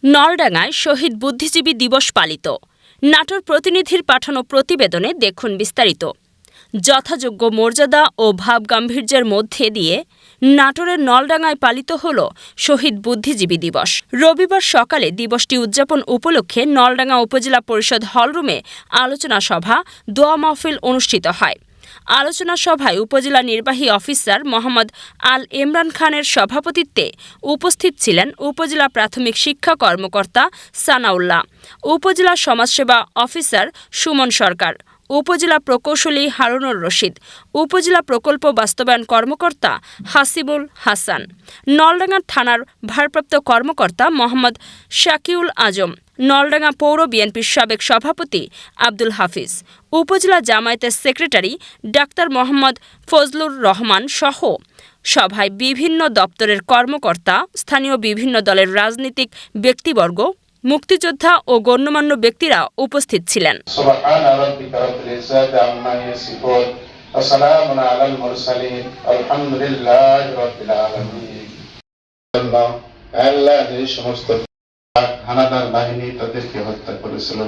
নলডাঙ্গায় শহীদ বুদ্ধিজীবী দিবস পালিত। নাটোর প্রতিনিধির পাঠানো প্রতিবেদনে দেখুন বিস্তারিত। যথাযোগ্য মর্যাদা ও ভাবগাম্ভীর্যের মধ্যে দিয়ে নাটোরের নলডাঙ্গায় পালিত হল শহীদ বুদ্ধিজীবী দিবস। রবিবার সকালে দিবসটি উদযাপন উপলক্ষে নলডাঙ্গা উপজেলা পরিষদ হলরুমে আলোচনা সভা, দোয়া মাহফিল অনুষ্ঠিত হয়। আলোচনা সভায় উপজেলা নির্বাহী অফিসার মোহাম্মদ আল ইমরান খানের সভাপতিত্বে উপস্থিত ছিলেন উপজেলা প্রাথমিক শিক্ষা কর্মকর্তা সানাউল্লাহ, উপজেলা সমাজসেবা অফিসার সুমন সরকার, উপজেলা প্রকৌশলী হারুনুর রশিদ, উপজেলা প্রকল্প বাস্তবায়ন কর্মকর্তা হাসিবুল হাসান, নলডাঙ্গা থানার ভারপ্রাপ্ত কর্মকর্তা মোহাম্মদ শাকিউল আজম, নলডাঙ্গা পৌর বিএনপির সাবেক সভাপতি আব্দুল হাফিজ, উপজেলা জামায়াতের সেক্রেটারি ডাক্তার মোহাম্মদ ফজলুর রহমান সহ সভায় বিভিন্ন দপ্তরের কর্মকর্তা, স্থানীয় বিভিন্ন দলের রাজনৈতিক ব্যক্তিবর্গ, মুক্তিযোদ্ধা ও গণ্যমান্য ব্যক্তিরা উপস্থিত ছিলেন। সমস্ত হানাদার বাহিনী তাদেরকে হত্যা করেছিল।